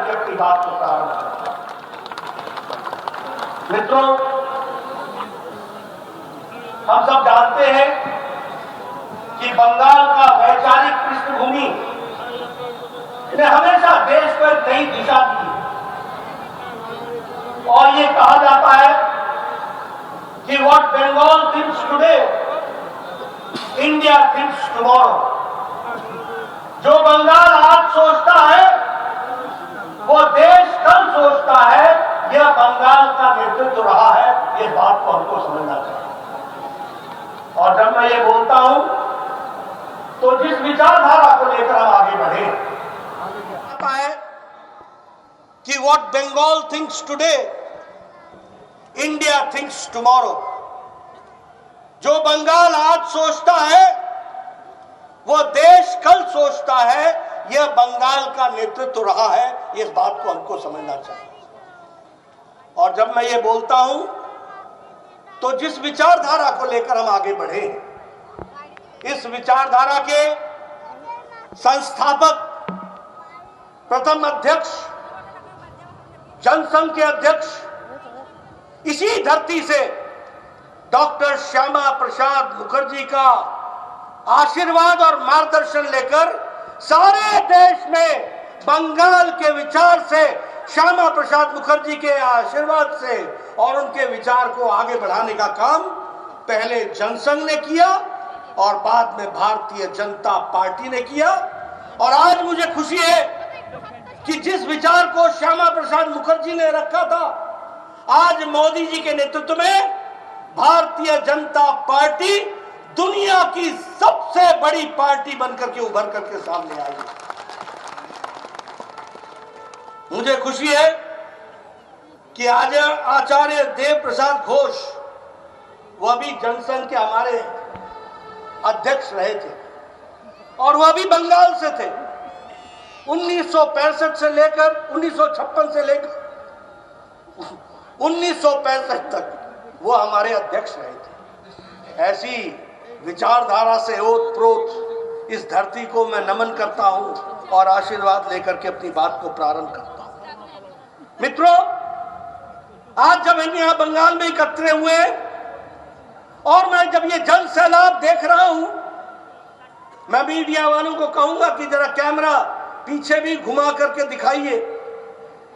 करके अपनी बात को प्रारंभ करता हूं। मित्रों, हम सब जानते हैं कि बंगाल का वैचारिक पृष्ठभूमि ने हमेशा देश को एक नई दिशा दी और ये कहा जाता है कि what Bengal thinks today India thinks tomorrow. जो बंगाल आज सोचता है वो देश कल सोचता है। यह बंगाल का नेतृत्व रहा है, ये बात को हमको समझना चाहिए। और जब मैं ये बोलता हूं तो जिस विचारधारा को लेकर हम आगे बढ़े, आता है कि what Bengal thinks today India thinks tomorrow. जो बंगाल आज सोचता है वो देश कल सोचता है। यह बंगाल का नेतृत्व रहा है, इस बात को हमको समझना चाहिए। और जब मैं ये बोलता हूं तो जिस विचारधारा को लेकर हम आगे बढ़े, इस विचारधारा के संस्थापक, प्रथम अध्यक्ष, जनसंघ के अध्यक्ष, इसी धरती से डॉक्टर श्यामा प्रसाद मुखर्जी का आशीर्वाद और मार्गदर्शन लेकर सारे देश में बंगाल के विचार से, श्यामा प्रसाद मुखर्जी के आशीर्वाद से और उनके विचार को आगे बढ़ाने का काम पहले जनसंघ ने किया और बाद में भारतीय जनता पार्टी ने किया। और आज मुझे खुशी है कि जिस विचार को श्यामा प्रसाद मुखर्जी ने रखा था, आज मोदी जी के नेतृत्व में भारतीय जनता पार्टी दुनिया की सबसे बड़ी पार्टी बनकर के उभर करके सामने आई है। मुझे खुशी है कि आज आचार्य देव प्रसाद घोष, वह भी जनसंघ के हमारे अध्यक्ष रहे थे और वह भी बंगाल से थे। 1965 से लेकर 1956 से लेकर 1965 तक वो हमारे अध्यक्ष रहे थे। ऐसी विचारधारा से ओतप्रोत इस धरती को मैं नमन करता हूं और आशीर्वाद लेकर के अपनी बात को प्रारंभ करता हूं। मित्रों, आज जब हम यहां बंगाल में इकट्ठे हुए और मैं जब ये जन सैलाब देख रहा हूं, मैं मीडिया वालों को कहूंगा कि जरा कैमरा पीछे भी घुमा करके दिखाइए।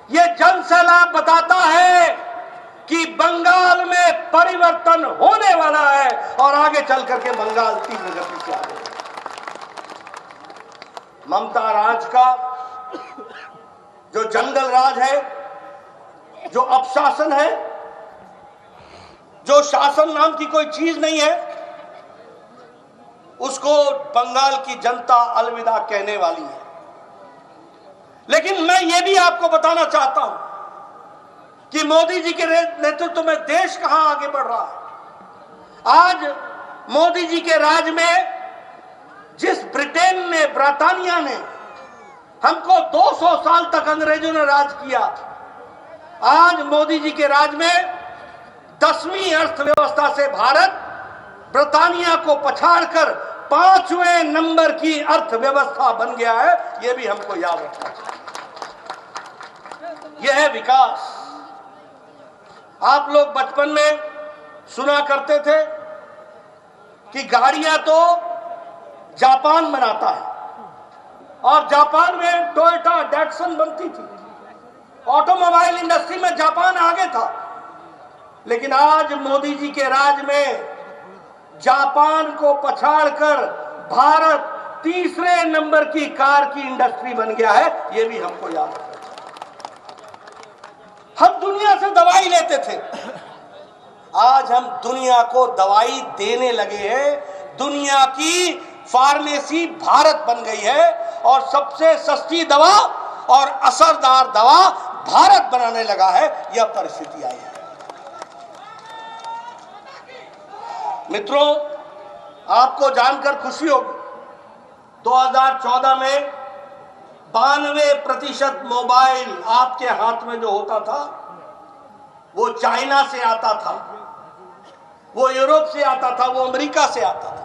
ये जन सैलाब बताता है कि बंगाल में परिवर्तन होने वाला है और आगे चल करके बंगाल तीव्र गति से आगे। ममता राज का जो जंगल राज है, जो अपशासन है, जो शासन नाम की कोई चीज नहीं है, उसको बंगाल की जनता अलविदा कहने वाली है। लेकिन मैं ये भी आपको बताना चाहता हूं कि मोदी जी के नेतृत्व में देश कहां आगे बढ़ रहा है। आज मोदी जी के राज में जिस ब्रिटेन ने, ब्रिटानिया ने हमको 200 साल तक अंग्रेजों ने राज किया, आज मोदी जी के राज में 10वीं अर्थव्यवस्था से भारत ब्रिटानिया को पछाड़कर 5वें नंबर की अर्थव्यवस्था बन गया है। यह भी हमको याद रखना चाहिए। यह है विकास। आप लोग बचपन में सुना करते थे कि गाड़ियां तो जापान बनाता है और जापान में टोयोटा, डैटसन बनती थी। ऑटोमोबाइल इंडस्ट्री में जापान आगे था। लेकिन आज मोदी जी के राज में जापान को पछाड़कर भारत तीसरे नंबर की कार की इंडस्ट्री बन गया है। यह भी हमको याद रखना चाहिए। हम दुनिया से दवाई लेते थे, आज हम दुनिया को दवाई देने लगे हैं। दुनिया की फार्मेसी भारत बन गई है और सबसे सस्ती दवा और असरदार दवा भारत बनाने लगा है। यह परिस्थिति आई है। मित्रों, आपको जानकर खुशी होगी, 2014 में 92% मोबाइल आपके हाथ में जो होता था वो चाइना से आता था, वो यूरोप से आता था, वो अमेरिका से आता था।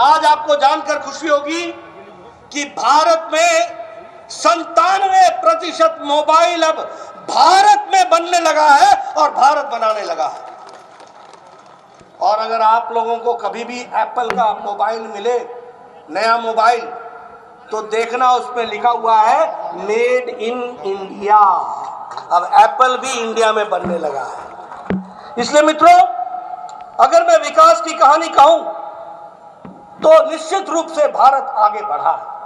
आज आपको जानकर खुशी होगी कि भारत में 97% मोबाइल अब भारत में बनने लगा है और भारत बनाने लगा है। और अगर आप लोगों को कभी भी एप्पल का मोबाइल मिले, नया मोबाइल, तो देखना उसमें लिखा हुआ है मेड इन इंडिया। अब एप्पल भी इंडिया में बनने लगा है। इसलिए मित्रों, अगर मैं विकास की कहानी कहूं तो निश्चित रूप से भारत आगे बढ़ा है।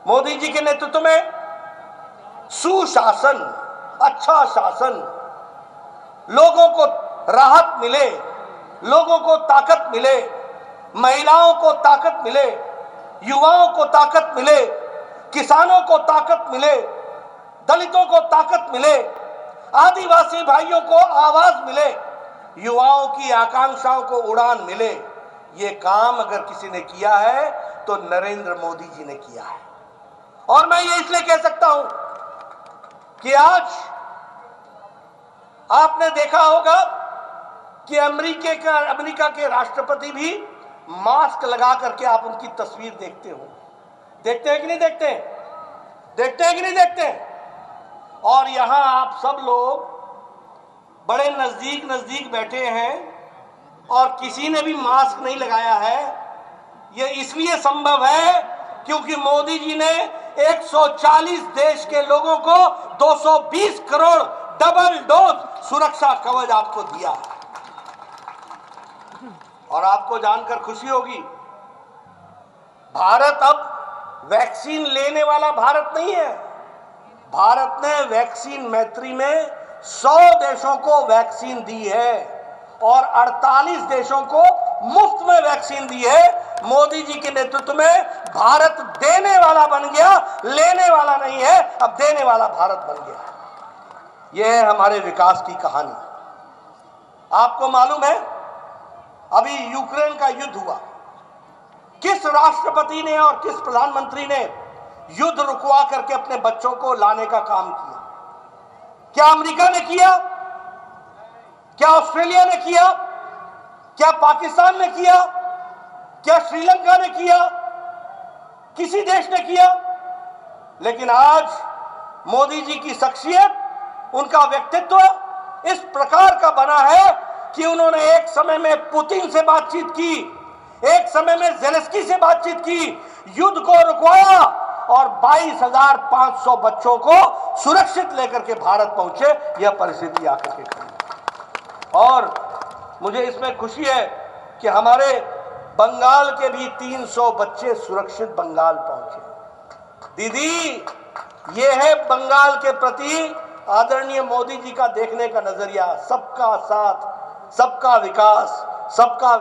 मोदी जी के नेतृत्व में सुशासन, अच्छा शासन, लोगों को राहत मिले, लोगों को ताकत मिले, महिलाओं को ताकत मिले, युवाओं को ताकत मिले, किसानों को ताकत मिले, दलितों को ताकत मिले, आदिवासी भाइयों को आवाज मिले, युवाओं की आकांक्षाओं को उड़ान मिले। ये काम अगर किसी ने किया है तो नरेंद्र मोदी जी ने किया है। और मैं ये इसलिए कह सकता हूं कि आज आपने देखा होगा कि अमेरिका के राष्ट्रपति भी मास्क लगा करके आप उनकी तस्वीर देखते हो। देखते हैं कि नहीं देखते हैं? देखते हैं कि नहीं देखते हैं? और यहां आप सब लोग बड़े नजदीक नजदीक बैठे हैं और किसी ने भी मास्क नहीं लगाया है। यह इसलिए संभव है क्योंकि मोदी जी ने 140 देश के लोगों को 220 करोड़ डबल डोज सुरक्षा कवच आपको दिया है। और आपको जानकर खुशी होगी, भारत अब वैक्सीन लेने वाला भारत नहीं है। भारत ने वैक्सीन मैत्री में 100 देशों को वैक्सीन दी है और 48 देशों को मुफ्त में वैक्सीन दी है। मोदी जी के नेतृत्व में भारत देने वाला बन गया, लेने वाला नहीं है, अब देने वाला भारत बन गया। यह है हमारे विकास की कहानी। आपको मालूम है, अभी यूक्रेन का युद्ध हुआ, किस राष्ट्रपति ने और किस प्रधानमंत्री ने युद्ध रुकवा करके अपने बच्चों को लाने का काम किया? क्या अमेरिका ने किया? क्या ऑस्ट्रेलिया ने किया? क्या पाकिस्तान ने किया? क्या श्रीलंका ने किया? किसी देश ने किया? लेकिन आज मोदी जी की शख्सियत, उनका व्यक्तित्व इस प्रकार का बना है कि उन्होंने एक समय में पुतिन से बातचीत की, एक समय में ज़ेलेंस्की से बातचीत की, युद्ध को रुकवाया और 22,500 बच्चों को सुरक्षित लेकर के भारत पहुंचे। यह परिस्थिति आकर के खड़ी। और मुझे इसमें खुशी है कि हमारे बंगाल के भी 300 बच्चे सुरक्षित बंगाल पहुंचे। दीदी, ये है बंगाल के प्रति आदरणीय मोदी जी का देखने का नजरिया। सबका साथ, सबका विकास, सबका